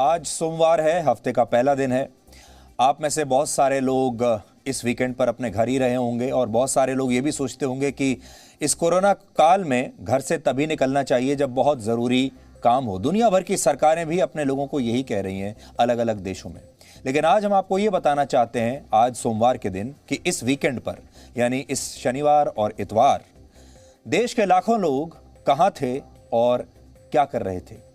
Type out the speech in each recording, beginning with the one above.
आज सोमवार है, हफ्ते का पहला दिन है। आप में से बहुत सारे लोग इस वीकेंड पर अपने घर ही रहे होंगे और बहुत सारे लोग ये भी सोचते होंगे कि इस कोरोना काल में घर से तभी निकलना चाहिए जब बहुत ज़रूरी काम हो। दुनिया भर की सरकारें भी अपने लोगों को यही कह रही हैं अलग अलग देशों में। लेकिन आज हम आपको ये बताना चाहते हैं, आज सोमवार के दिन, कि इस वीकेंड पर यानी इस शनिवार और इतवार देश के लाखों लोग कहाँ थे और क्या कर रहे थे।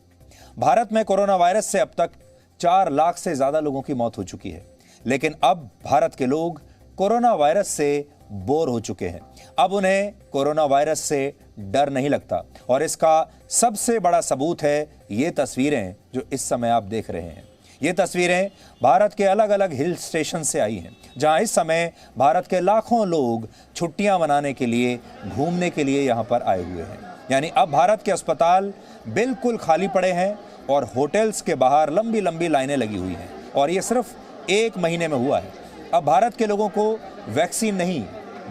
भारत में कोरोना वायरस से अब तक 4 लाख से ज्यादा लोगों की मौत हो चुकी है, लेकिन अब भारत के लोग कोरोना वायरस से बोर हो चुके हैं। अब उन्हें कोरोना वायरस से डर नहीं लगता और इसका सबसे बड़ा सबूत है ये तस्वीरें जो इस समय आप देख रहे हैं। ये तस्वीरें भारत के अलग अलग हिल स्टेशन से आई हैं, जहां इस समय भारत के लाखों लोग छुट्टियां मनाने के लिए, घूमने के लिए यहां पर आए हुए हैं। यानी अब भारत के अस्पताल बिल्कुल खाली पड़े हैं और होटल्स के बाहर लंबी लंबी लाइनें लगी हुई हैं, और ये सिर्फ 1 महीने में हुआ है। अब भारत के लोगों को वैक्सीन नहीं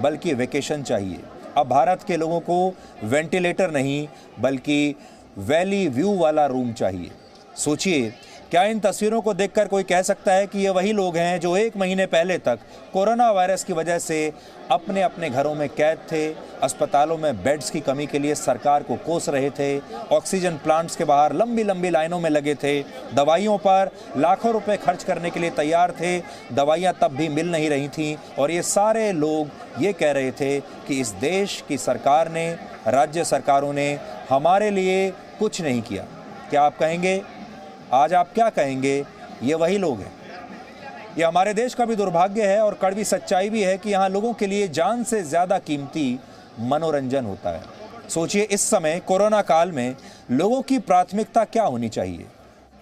बल्कि वेकेशन चाहिए। अब भारत के लोगों को वेंटिलेटर नहीं बल्कि वैली व्यू वाला रूम चाहिए। सोचिए, क्या इन तस्वीरों को देखकर कोई कह सकता है कि ये वही लोग हैं जो 1 महीने पहले तक कोरोना वायरस की वजह से अपने अपने घरों में कैद थे, अस्पतालों में बेड्स की कमी के लिए सरकार को कोस रहे थे, ऑक्सीजन प्लांट्स के बाहर लंबी लंबी लाइनों में लगे थे, दवाइयों पर लाखों रुपए खर्च करने के लिए तैयार थे, दवाइयाँ तब भी मिल नहीं रही थीं, और ये सारे लोग ये कह रहे थे कि इस देश की सरकार ने, राज्य सरकारों ने हमारे लिए कुछ नहीं किया। क्या आप कहेंगे? आज आप क्या कहेंगे? ये वही लोग हैं। ये हमारे देश का भी दुर्भाग्य है और कड़वी सच्चाई भी है कि यहाँ लोगों के लिए जान से ज़्यादा कीमती मनोरंजन होता है। सोचिए, इस समय कोरोना काल में लोगों की प्राथमिकता क्या होनी चाहिए?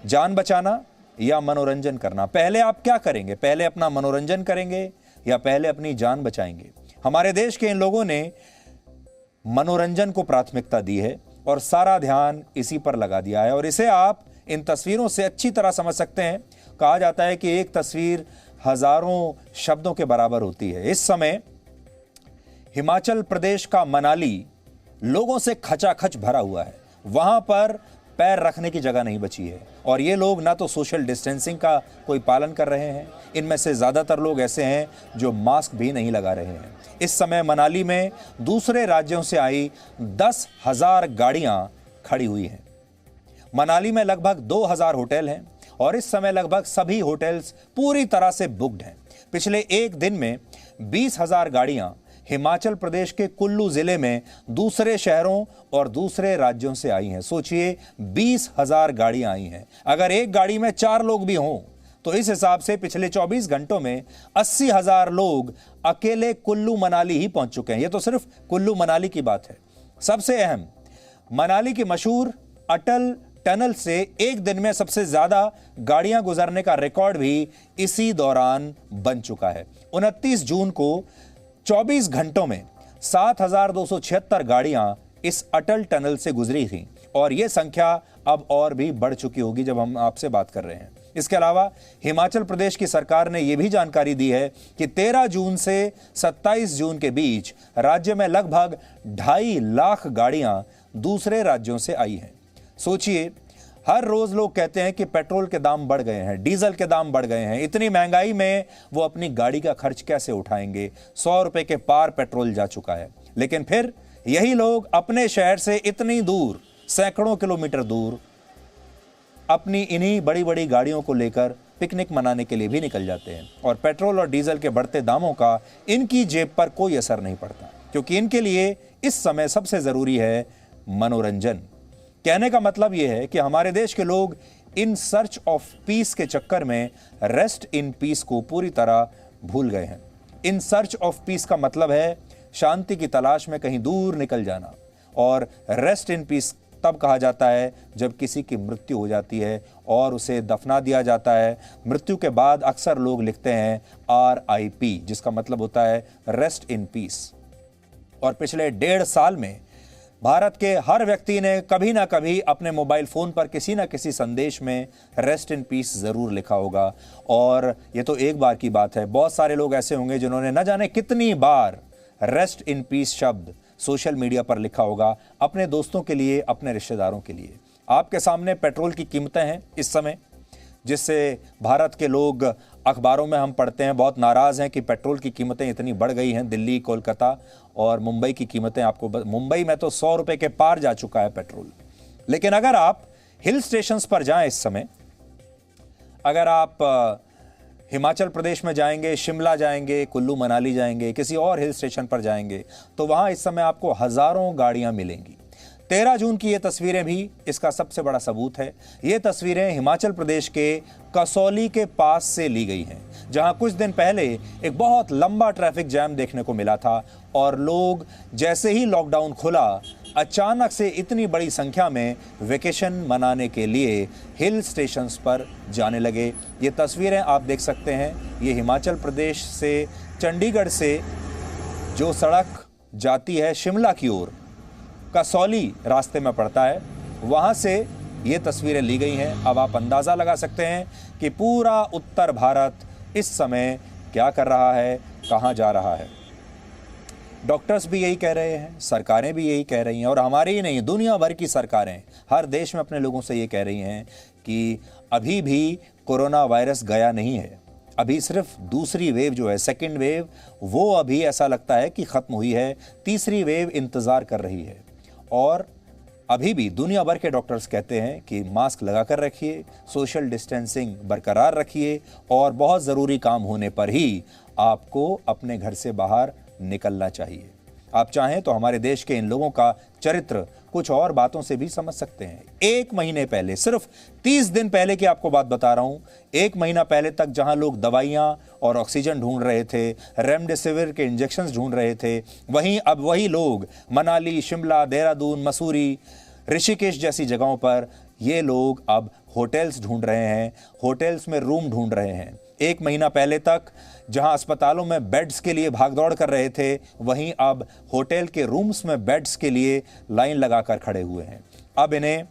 जान बचाना या मनोरंजन करना? पहले आप क्या करेंगे? पहले अपना मनोरंजन करेंगे या पहले अपनी जान बचाएंगे? हमारे देश के इन लोगों ने मनोरंजन को प्राथमिकता दी है और सारा ध्यान इसी पर लगा दिया है, और इसे आप इन तस्वीरों से अच्छी तरह समझ सकते हैं। कहा जाता है कि एक तस्वीर हजारों शब्दों के बराबर होती है। इस समय हिमाचल प्रदेश का मनाली लोगों से खचाखच भरा हुआ है। वहां पर पैर रखने की जगह नहीं बची है, और ये लोग ना तो सोशल डिस्टेंसिंग का कोई पालन कर रहे हैं, इनमें से ज़्यादातर लोग ऐसे हैं जो मास्क भी नहीं लगा रहे हैं। इस समय मनाली में दूसरे राज्यों से आई 10,000 गाड़ियां खड़ी हुई हैं। मनाली में लगभग 2,000 होटल हैं और इस समय लगभग सभी होटल्स पूरी तरह से बुक्ड हैं। पिछले एक दिन में 20,000 गाड़ियां हिमाचल प्रदेश के कुल्लू जिले में दूसरे शहरों और दूसरे राज्यों से आई हैं। सोचिए, 20,000 गाड़ियां आई हैं। अगर एक गाड़ी में 4 लोग भी हों तो इस हिसाब से पिछले 24 घंटों में 80,000 लोग अकेले कुल्लू मनाली ही पहुंच चुके हैं। यह तो सिर्फ कुल्लू मनाली की बात है। सबसे अहम, मनाली की मशहूर अटल टनल से एक दिन में सबसे ज्यादा गाड़ियां गुजरने का रिकॉर्ड भी इसी दौरान बन चुका है। 29 जून को 24 घंटों में 7,276 गाड़ियां इस अटल टनल से गुजरी थीं, और यह संख्या अब और भी बढ़ चुकी होगी जब हम आपसे बात कर रहे हैं। इसके अलावा हिमाचल प्रदेश की सरकार ने यह भी जानकारी दी है कि 13 जून से 27 जून के बीच राज्य में लगभग 2.5 लाख गाड़ियां दूसरे राज्यों से आई हैं। सोचिए, हर रोज लोग कहते हैं कि पेट्रोल के दाम बढ़ गए हैं, डीजल के दाम बढ़ गए हैं, इतनी महंगाई में वो अपनी गाड़ी का खर्च कैसे उठाएंगे? 100 रुपए के पार पेट्रोल जा चुका है। लेकिन फिर यही लोग अपने शहर से इतनी दूर, सैकड़ों किलोमीटर दूर, अपनी इन्हीं बड़ी बड़ी गाड़ियों को लेकर पिकनिक मनाने के लिए भी निकल जाते हैं, और पेट्रोल और डीजल के बढ़ते दामों का इनकी जेब पर कोई असर नहीं पड़ता, क्योंकि इनके लिए इस समय सबसे जरूरी है मनोरंजन। कहने का मतलब यह है कि हमारे देश के लोग इन सर्च ऑफ पीस के चक्कर में रेस्ट इन पीस को पूरी तरह भूल गए हैं। इन सर्च ऑफ पीस का मतलब है शांति की तलाश में कहीं दूर निकल जाना, और रेस्ट इन पीस तब कहा जाता है जब किसी की मृत्यु हो जाती है और उसे दफना दिया जाता है। मृत्यु के बाद अक्सर लोग लिखते हैं RIP, जिसका मतलब होता है रेस्ट इन पीस। और पिछले 1.5 साल में भारत के हर व्यक्ति ने कभी ना कभी अपने मोबाइल फोन पर किसी ना किसी संदेश में रेस्ट इन पीस जरूर लिखा होगा। और ये तो एक बार की बात है, बहुत सारे लोग ऐसे होंगे जिन्होंने न जाने कितनी बार रेस्ट इन पीस शब्द सोशल मीडिया पर लिखा होगा, अपने दोस्तों के लिए, अपने रिश्तेदारों के लिए। आपके सामने पेट्रोल की कीमतें हैं इस समय। जिससे भारत के लोग, अखबारों में हम पढ़ते हैं, बहुत नाराज़ हैं कि पेट्रोल की कीमतें इतनी बढ़ गई हैं। दिल्ली, कोलकाता और मुंबई की कीमतें, आपको मुंबई में तो 100 रुपये के पार जा चुका है पेट्रोल। लेकिन अगर आप हिल स्टेशंस पर जाएं इस समय, अगर आप हिमाचल प्रदेश में जाएंगे, शिमला जाएंगे, कुल्लू मनाली जाएंगे, किसी और हिल स्टेशन पर जाएंगे, तो वहां इस समय आपको हजारों गाड़ियां मिलेंगी। 13 जून की ये तस्वीरें भी इसका सबसे बड़ा सबूत है। ये तस्वीरें हिमाचल प्रदेश के कसौली के पास से ली गई हैं, जहां कुछ दिन पहले एक बहुत लंबा ट्रैफिक जैम देखने को मिला था और लोग जैसे ही लॉकडाउन खुला, अचानक से इतनी बड़ी संख्या में वेकेशन मनाने के लिए हिल स्टेशंस पर जाने लगे। ये तस्वीरें आप देख सकते हैं, ये हिमाचल प्रदेश से, चंडीगढ़ से जो सड़क जाती है शिमला की ओर, कसौली रास्ते में पड़ता है, वहाँ से ये तस्वीरें ली गई हैं। अब आप अंदाज़ा लगा सकते हैं कि पूरा उत्तर भारत इस समय क्या कर रहा है, कहाँ जा रहा है। डॉक्टर्स भी यही कह रहे हैं, सरकारें भी यही कह रही हैं, और हमारी ही नहीं, दुनिया भर की सरकारें हर देश में अपने लोगों से ये कह रही हैं कि अभी भी कोरोना वायरस गया नहीं है। अभी सिर्फ दूसरी वेव जो है, सेकेंड वेव, वो अभी ऐसा लगता है कि ख़त्म हुई है। तीसरी वेव इंतज़ार कर रही है। और अभी भी दुनिया भर के डॉक्टर्स कहते हैं कि मास्क लगा कर रखिए, सोशल डिस्टेंसिंग बरकरार रखिए, और बहुत ज़रूरी काम होने पर ही आपको अपने घर से बाहर निकलना चाहिए। आप चाहें तो हमारे देश के इन लोगों का चरित्र कुछ और बातों से भी समझ सकते हैं। 1 महीने पहले, सिर्फ 30 दिन पहले की आपको बात बता रहा हूं, 1 महीना पहले तक जहां लोग दवाइयां और ऑक्सीजन ढूंढ रहे थे, रेमडेसिविर के इंजेक्शंस ढूंढ रहे थे, वहीं अब वही लोग मनाली, शिमला, देहरादून, मसूरी, ऋषिकेश जैसी जगहों पर ये लोग अब होटल्स ढूंढ रहे हैं, होटल्स में रूम ढूंढ रहे हैं। 1 महीना पहले तक जहां अस्पतालों में बेड्स के लिए भागदौड़ कर रहे थे, वहीं अब होटल के रूम्स में बेड्स के लिए लाइन लगाकर खड़े हुए हैं। अब इन्हें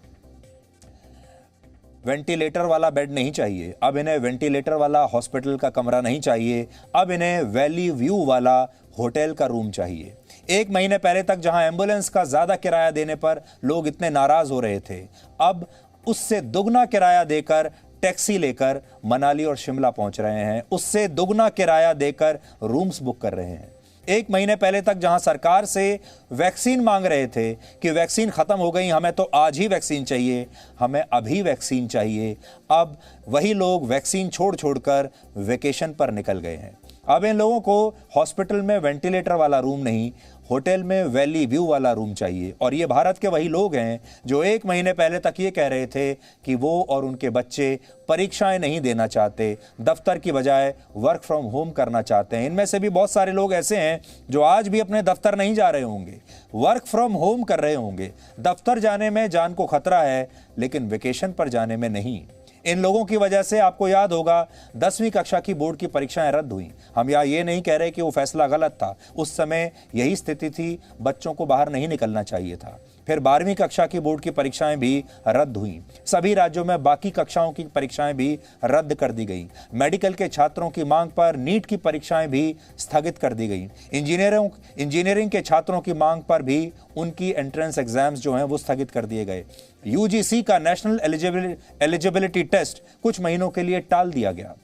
वेंटिलेटर वाला बेड नहीं चाहिए, अब इन्हें वेंटिलेटर वाला हॉस्पिटल का कमरा नहीं चाहिए, अब इन्हें वैली व्यू वाला होटल का रूम चाहिए। 1 महीने पहले तक जहां एम्बुलेंस का ज्यादा किराया देने पर लोग इतने नाराज हो रहे थे, अब उससे दुगना किराया देकर टैक्सी लेकर मनाली और शिमला पहुंच रहे हैं, उससे दुगना किराया देकर रूम्स बुक कर रहे हैं। 1 महीने पहले तक जहां सरकार से वैक्सीन मांग रहे थे कि वैक्सीन खत्म हो गई, हमें तो आज ही वैक्सीन चाहिए, हमें अभी वैक्सीन चाहिए, अब वही लोग वैक्सीन छोड़ छोड़कर वेकेशन पर निकल गए हैं। अब इन लोगों को हॉस्पिटल में वेंटिलेटर वाला रूम नहीं, होटल में वैली व्यू वाला रूम चाहिए। और ये भारत के वही लोग हैं जो 1 महीने पहले तक ये कह रहे थे कि वो और उनके बच्चे परीक्षाएं नहीं देना चाहते, दफ्तर की बजाय वर्क फ्रॉम होम करना चाहते हैं। इनमें से भी बहुत सारे लोग ऐसे हैं जो आज भी अपने दफ्तर नहीं जा रहे होंगे, वर्क फ्रॉम होम कर रहे होंगे। दफ्तर जाने में जान को खतरा है, लेकिन वेकेशन पर जाने में नहीं। इन लोगों की वजह से आपको याद होगा 10वीं कक्षा की बोर्ड की परीक्षाएं रद्द हुई। हम ये नहीं कह रहे कि वो फैसला गलत था, उस समय यही स्थिति थी, बच्चों को बाहर नहीं निकलना चाहिए था। फिर 12वीं कक्षा की बोर्ड की परीक्षाएं भी रद्द हुई। सभी राज्यों में बाकी कक्षाओं की परीक्षाएं भी रद्द कर दी गई। मेडिकल के छात्रों की मांग पर नीट की परीक्षाएं भी स्थगित कर दी गई। इंजीनियरिंग के छात्रों की मांग पर भी उनकी एंट्रेंस एग्जाम्स जो हैं वो स्थगित कर दिए गए। यूजीसी का नेशनल एलिजिबिलिटी टेस्ट कुछ महीनों के लिए टाल दिया गया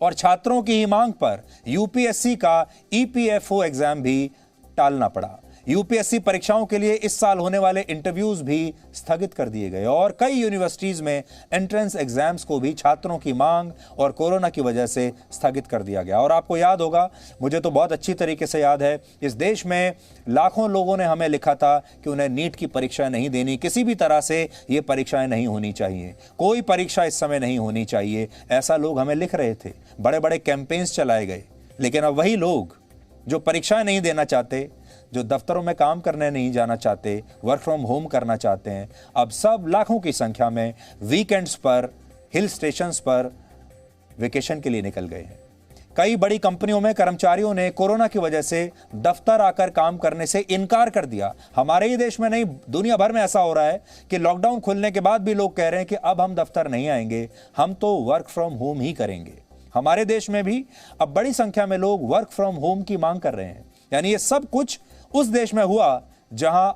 और छात्रों की ही मांग पर यूपीएससी का ईपीएफओ एग्जाम भी टालना पड़ा। यूपीएससी परीक्षाओं के लिए इस साल होने वाले इंटरव्यूज भी स्थगित कर दिए गए और कई यूनिवर्सिटीज में एंट्रेंस एग्जाम्स को भी छात्रों की मांग और कोरोना की वजह से स्थगित कर दिया गया। और आपको याद होगा, मुझे तो बहुत अच्छी तरीके से याद है, इस देश में लाखों लोगों ने हमें लिखा था कि उन्हें नीट की परीक्षा नहीं देनी, किसी भी तरह से ये परीक्षाएं नहीं होनी चाहिए, कोई परीक्षा इस समय नहीं होनी चाहिए, ऐसा लोग हमें लिख रहे थे। बड़े बड़े कैंपेन्स चलाए गए। लेकिन अब वही लोग जो परीक्षाएं नहीं देना चाहते, जो दफ्तरों में काम करने नहीं जाना चाहते, वर्क फ्रॉम होम करना चाहते हैं, अब सब लाखों की संख्या में वीकेंड्स पर, हिल स्टेशंस पर वेकेशन के लिए निकल गए हैं। कई बड़ी कंपनियों में कर्मचारियों ने कोरोना की वजह से दफ्तर आकर काम करने से इनकार कर दिया। हमारे ही देश में नहीं, दुनिया भर में ऐसा हो रहा है कि लॉकडाउन खुलने के बाद भी लोग कह रहे हैं कि अब हम दफ्तर नहीं आएंगे, हम तो वर्क फ्रॉम होम ही करेंगे। हमारे देश में भी अब बड़ी संख्या में लोग वर्क फ्रॉम होम की मांग कर रहे हैं। यानी ये सब कुछ उस देश में हुआ जहां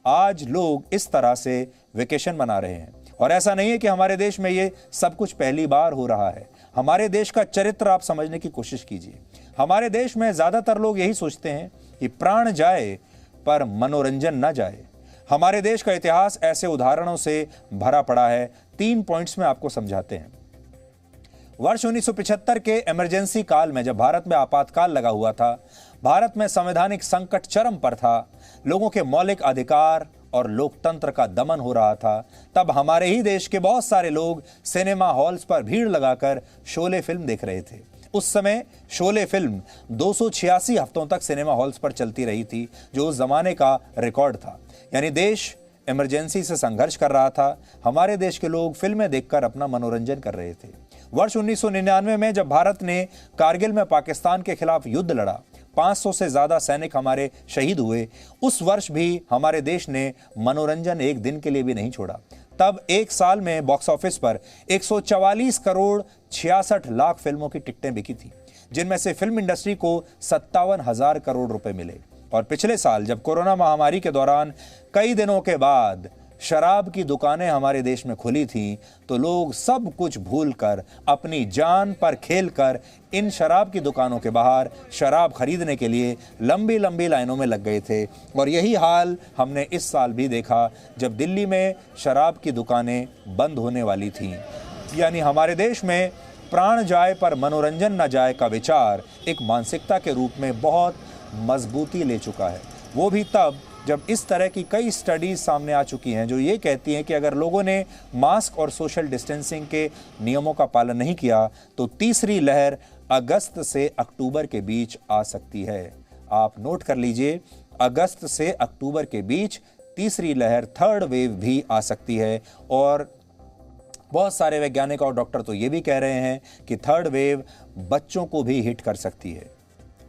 आज लोग इस तरह से वेकेशन मना रहे हैं। और ऐसा नहीं है कि हमारे देश में ये सब कुछ पहली बार हो रहा है। हमारे देश का चरित्र आप समझने की कोशिश कीजिए। हमारे देश में ज्यादातर लोग यही सोचते हैं कि प्राण जाए पर मनोरंजन ना जाए। हमारे देश का इतिहास ऐसे उदाहरणों से भरा पड़ा है। 3 पॉइंट्स में आपको समझाते हैं। वर्ष 1975 के इमरजेंसी काल में, जब भारत में आपातकाल लगा हुआ था, भारत में संवैधानिक संकट चरम पर था, लोगों के मौलिक अधिकार और लोकतंत्र का दमन हो रहा था, तब हमारे ही देश के बहुत सारे लोग सिनेमा हॉल्स पर भीड़ लगाकर शोले फिल्म देख रहे थे। उस समय शोले फिल्म 286 हफ्तों तक सिनेमा हॉल्स पर चलती रही थी, जो उस जमाने का रिकॉर्ड था। यानी देश इमरजेंसी से संघर्ष कर रहा था, हमारे देश के लोग फिल्में देखकर अपना मनोरंजन कर रहे थे। वर्ष 1999 में जब भारत ने कारगिल में पाकिस्तान के खिलाफ युद्ध लड़ा, 500 से ज्यादा सैनिक हमारे शहीद हुए, उस वर्ष भी हमारे देश ने मनोरंजन एक दिन के लिए भी नहीं छोड़ा। तब एक साल में बॉक्स ऑफिस पर 144 करोड़ 66 लाख फिल्मों की टिकटें बिकी थी, जिनमें से फिल्म इंडस्ट्री को 57,000 करोड़ रुपए मिले। और पिछले साल जब कोरोना महामारी के दौरान कई दिनों के बाद शराब की दुकानें हमारे देश में खुली थीं, तो लोग सब कुछ भूलकर अपनी जान पर खेलकर इन शराब की दुकानों के बाहर शराब खरीदने के लिए लंबी लंबी लाइनों में लग गए थे। और यही हाल हमने इस साल भी देखा, जब दिल्ली में शराब की दुकानें बंद होने वाली थीं। यानी हमारे देश में प्राण जाए पर मनोरंजन न जाए का विचार एक मानसिकता के रूप में बहुत मजबूती ले चुका है। वो भी तब जब इस तरह की कई स्टडीज सामने आ चुकी हैं जो ये कहती हैं कि अगर लोगों ने मास्क और सोशल डिस्टेंसिंग के नियमों का पालन नहीं किया तो तीसरी लहर अगस्त से अक्टूबर के बीच आ सकती है। आप नोट कर लीजिए, अगस्त से अक्टूबर के बीच तीसरी लहर, थर्ड वेव भी आ सकती है। और बहुत सारे वैज्ञानिक और डॉक्टर तो ये भी कह रहे हैं कि थर्ड वेव बच्चों को भी हिट कर सकती है।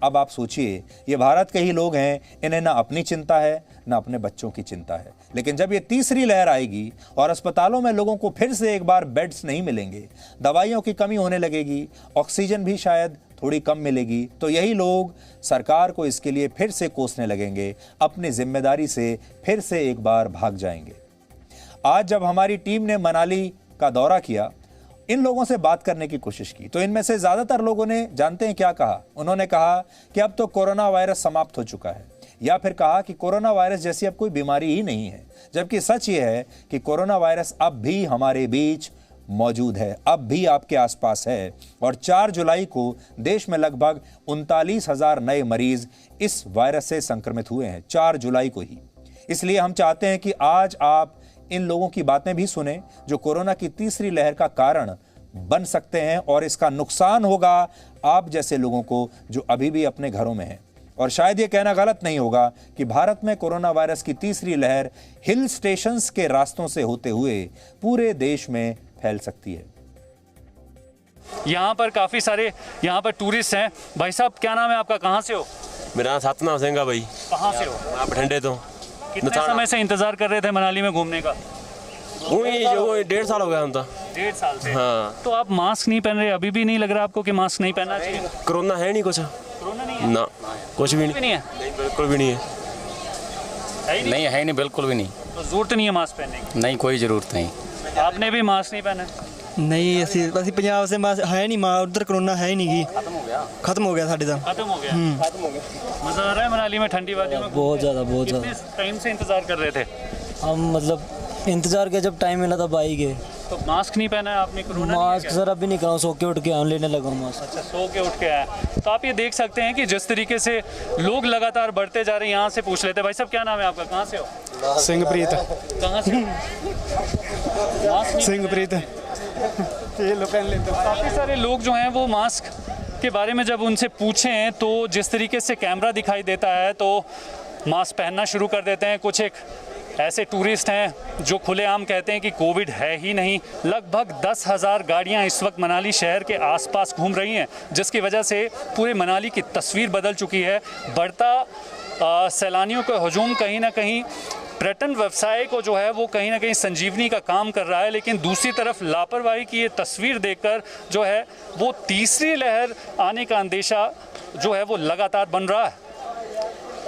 अब आप सोचिए, ये भारत के ही लोग हैं, इन्हें ना अपनी चिंता है ना अपने बच्चों की चिंता है। लेकिन जब ये तीसरी लहर आएगी और अस्पतालों में लोगों को फिर से एक बार बेड्स नहीं मिलेंगे, दवाइयों की कमी होने लगेगी, ऑक्सीजन भी शायद थोड़ी कम मिलेगी, तो यही लोग सरकार को इसके लिए फिर से कोसने लगेंगे, अपनी जिम्मेदारी से फिर से एक बार भाग जाएंगे। आज जब हमारी टीम ने मनाली का दौरा किया, इन लोगों से बात करने की कोशिश की, तो इनमें से ज्यादातर लोगों ने जानते हैं क्या कहा? उन्होंने कहा कि अब तो कोरोना वायरस समाप्त हो चुका है, या फिर कहा कि कोरोना वायरस जैसी अब कोई बीमारी ही नहीं है। जबकि सच ये है कि कोरोना वायरस अब भी हमारे बीच मौजूद है, अब भी आपके आसपास है। और 4 जुलाई को देश में लगभग 39,000 नए मरीज इस वायरस से संक्रमित हुए हैं, 4 जुलाई को ही। इसलिए हम चाहते हैं कि आज आप इन लोगों की बातें भी सुने जो कोरोना की तीसरी लहर का कारण बन सकते हैं, और इसका नुकसान होगा आप जैसे लोगों को जो अभी भी अपने घरों में हैं। और शायद ये कहना गलत नहीं होगा कि भारत में कोरोना वायरस की तीसरी लहर हिल स्टेशंस के रास्तों से होते हुए पूरे देश में फैल सकती है। यहाँ पर काफी सारे यहाँ पर टूरिस्ट हैं। भाई साहब, क्या नाम है आपका, कहाँ से हो? मेरा नाम सतनाम सिंह है भाई। कहाँ से हो? मैं बठिंडे तो। कितने समय से इंतजार कर रहे थे मनाली में घूमने का? वही जो 1.5 साल हो गया हम तो। 1.5 साल से? हाँ। तो आप मास्क नहीं पहन रहे, अभी भी नहीं लग रहा आपको कि मास्क नहीं पहनना चाहिए? कोरोना है नहीं कुछ? कोरोना नहीं है? ना, कुछ भी नहीं है। नहीं, बिल्कुल भी नहीं है। नहीं है, नहीं, बिल्कुल भी नहीं। तो जरूरत नहीं है मास्क पहनने की? नहीं, कोई ज़रूरत नहीं। आपने भी मास्क नहीं पहना? नहीं, ਅਸੀਂ पंजाब से मास्क है नहीं, उधर कोरोना है ही नहीं, खत्म हो गया साढ़े तो। खत्म हो गया? मजा आ रहा है मनाली में ठंडी वादियों में? बहुत ज़्यादा, बहुत कितने ज़्यादा। टाइम से इंतजार कर रहे थे? हम मतलब इंतज़ार किया, जब टाइम मिला तब आई गए। तो मास्क नहीं पहना है आपने? कोरोना नहीं है मास्क क्या? सर अभी नहीं कराऊँ, सो के उठ के आऊँ, लेने लगा हूँ मास्क। अच्छा, सो के उठ के आया। तो आप ये देख सकते हैं कि जिस तरीके से लोग लगातार बढ़ते जा रहे हैं। यहाँ से पूछ लेते हैं। भाई साहब, क्या नाम है आपका, कहाँ से हो? सिंहप्रीत। कहाँ से? सिंहप्रीत। ये लो पहन लेते। काफ़ी सारे लोग जो हैं वो मास्क के बारे में जब उनसे पूछें तो जिस तरीके से कैमरा दिखाई देता है तो मास्क पहनना शुरू कर देते हैं। कुछ एक ऐसे टूरिस्ट हैं जो खुलेआम कहते हैं कि कोविड है ही नहीं। लगभग 10,000 गाड़ियां इस वक्त मनाली शहर के आसपास घूम रही हैं, जिसकी वजह से पूरे मनाली की तस्वीर बदल चुकी है। बढ़ता सैलानियों का हजूम कहीं ना कहीं पर्यटन व्यवसाय को जो है वो कहीं ना कहीं संजीवनी का काम कर रहा है। लेकिन दूसरी तरफ लापरवाही की ये तस्वीर देखकर जो है वो तीसरी लहर आने का अंदेशा जो है वो लगातार बन रहा है।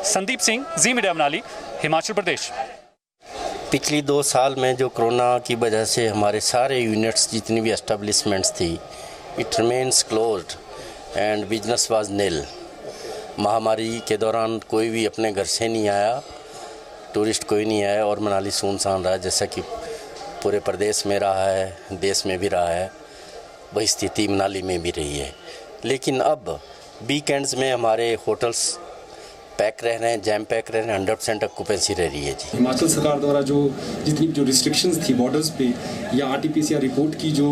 संदीप सिंह, जी मीडिया मनाली, हिमाचल प्रदेश। पिछली 2 साल में जो कोरोना की वजह से हमारे सारे यूनिट्स जितनी भी एस्टेब्लिशमेंट्स थी, it remains closed and business was nil. महामारी के दौरान कोई भी अपने घर से नहीं आया, टूरिस्ट कोई नहीं आया और मनाली सुनसान रहा, जैसा कि पूरे प्रदेश में रहा है, देश में भी रहा है, वही स्थिति मनाली में भी रही है। लेकिन अब वीकेंड्स में हमारे होटल्स पैक रह रहे हैं, जैम पैक रह रहे हैं, 100% ऑक्यूपेंसी रह रही है जी। हिमाचल सरकार द्वारा जो रिस्ट्रिक्शंस थी बॉर्डर्स पे या आरटीपीसीआर रिपोर्ट की जो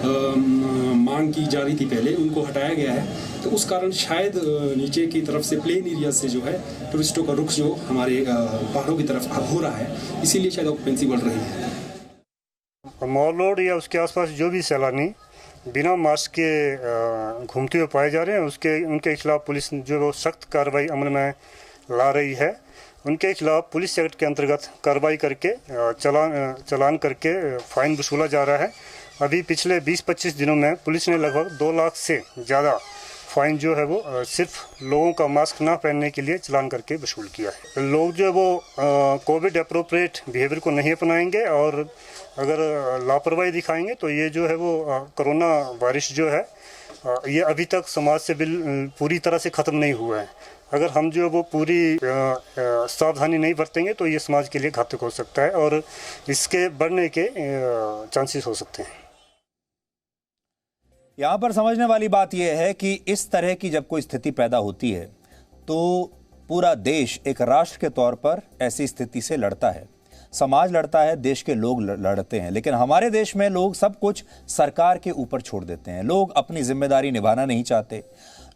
मांग की जा रही थी पहले, उनको हटाया गया है। तो उस कारण शायद नीचे की तरफ से प्लेन एरिया से जो है टूरिस्टों का रुख जो हमारे पहाड़ों की तरफ अब हो रहा है, इसीलिए शायद ऑक्यूपेंसी बढ़ रही है। मॉल रोड या उसके आसपास जो भी सैलानी बिना मास्क के घूमते हुए पाए जा रहे हैं, उनके खिलाफ पुलिस जो वो सख्त कार्रवाई अमल में ला रही है। उनके खिलाफ पुलिस एक्ट के अंतर्गत कार्रवाई करके चालान करके फ़ाइन वसूला जा रहा है। अभी पिछले 20-25 दिनों में पुलिस ने लगभग 2 लाख से ज़्यादा फ़ाइन जो है वो सिर्फ लोगों का मास्क ना पहनने के लिए चालान करके वसूल किया है। लोग जो है वो कोविड अप्रोप्रिएट बिहेवियर को नहीं अपनाएंगे और अगर लापरवाही दिखाएंगे तो ये जो है वो कोरोना वायरस जो है ये अभी तक समाज से पूरी तरह से ख़त्म नहीं हुआ है। अगर हम जो है वो पूरी सावधानी नहीं बरतेंगे तो ये समाज के लिए घातक हो सकता है और इसके बढ़ने के चांसेस हो सकते हैं। यहाँ पर समझने वाली बात यह है कि इस तरह की जब कोई स्थिति पैदा होती है तो पूरा देश एक राष्ट्र के तौर पर ऐसी स्थिति से लड़ता है, समाज लड़ता है, देश के लोग लड़ते हैं। लेकिन हमारे देश में लोग सब कुछ सरकार के ऊपर छोड़ देते हैं। लोग अपनी जिम्मेदारी निभाना नहीं चाहते,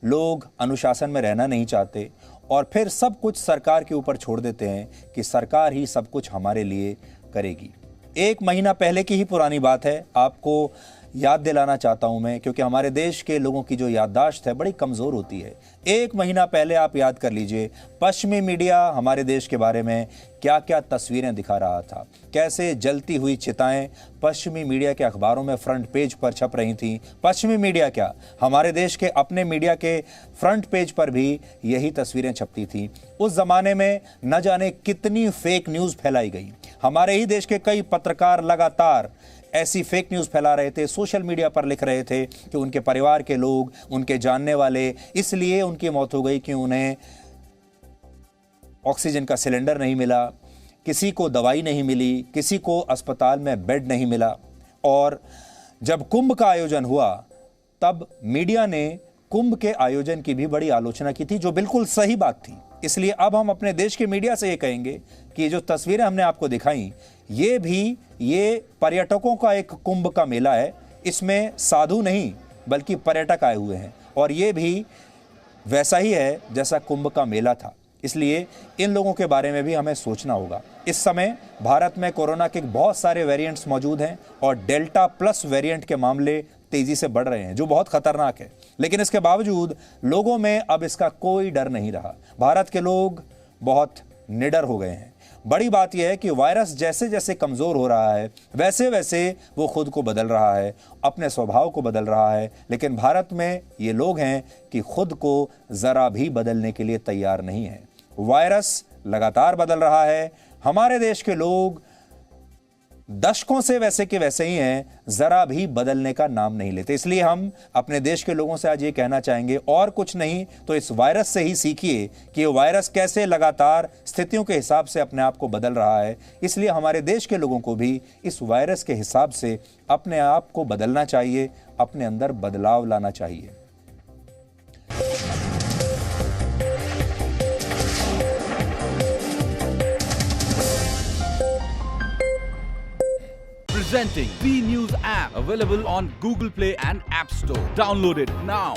लोग अनुशासन में रहना नहीं चाहते और फिर सब कुछ सरकार के ऊपर छोड़ देते हैं कि सरकार ही सब कुछ हमारे लिए करेगी। 1 महीना पहले की ही पुरानी बात है, आपको याद दिलाना चाहता हूं मैं, क्योंकि हमारे देश के लोगों की जो याददाश्त है बड़ी कमज़ोर होती है। 1 महीना पहले आप याद कर लीजिए, पश्चिमी मीडिया हमारे देश के बारे में क्या क्या तस्वीरें दिखा रहा था, कैसे जलती हुई चिताएं पश्चिमी मीडिया के अखबारों में फ्रंट पेज पर छप रही थीं। पश्चिमी मीडिया क्या, हमारे देश के अपने मीडिया के फ्रंट पेज पर भी यही तस्वीरें छपती थी। उस ज़माने में न जाने कितनी फेक न्यूज़ फैलाई गई। हमारे ही देश के कई पत्रकार लगातार ऐसी फेक न्यूज़ फैला रहे थे, सोशल मीडिया पर लिख रहे थे कि उनके परिवार के लोग, उनके जानने वाले इसलिए उनकी मौत हो गई कि उन्हें ऑक्सीजन का सिलेंडर नहीं मिला, किसी को दवाई नहीं मिली, किसी को अस्पताल में बेड नहीं मिला। और जब कुंभ का आयोजन हुआ तब मीडिया ने कुंभ के आयोजन की भी बड़ी आलोचना की थी, जो बिल्कुल सही बात थी। इसलिए अब हम अपने देश के मीडिया से ये कहेंगे कि जो तस्वीरें हमने आपको दिखाई ये पर्यटकों का एक कुंभ का मेला है। इसमें साधु नहीं बल्कि पर्यटक आए हुए हैं और ये भी वैसा ही है जैसा कुंभ का मेला था। इसलिए इन लोगों के बारे में भी हमें सोचना होगा। इस समय भारत में कोरोना के बहुत सारे वेरिएंट्स मौजूद हैं और डेल्टा प्लस वेरिएंट के मामले तेजी से बढ़ रहे हैं, जो बहुत खतरनाक है। लेकिन इसके बावजूद लोगों में अब इसका कोई डर नहीं रहा। भारत के लोग बहुत निडर हो गए हैं। बड़ी बात यह है कि वायरस जैसे जैसे कमज़ोर हो रहा है वैसे वैसे वो खुद को बदल रहा है, अपने स्वभाव को बदल रहा है। लेकिन भारत में ये लोग हैं कि खुद को ज़रा भी बदलने के लिए तैयार नहीं है। वायरस लगातार बदल रहा है। हमारे देश के लोग दशकों से वैसे के वैसे ही हैं, ज़रा भी बदलने का नाम नहीं लेते। इसलिए हम अपने देश के लोगों से आज ये कहना चाहेंगे, और कुछ नहीं तो इस वायरस से ही सीखिए कि ये वायरस कैसे लगातार स्थितियों के हिसाब से अपने आप को बदल रहा है। इसलिए हमारे देश के लोगों को भी इस वायरस के हिसाब से अपने आप को बदलना चाहिए, अपने अंदर बदलाव लाना चाहिए। Presenting V News app, available on Google Play and App Store. Download it now.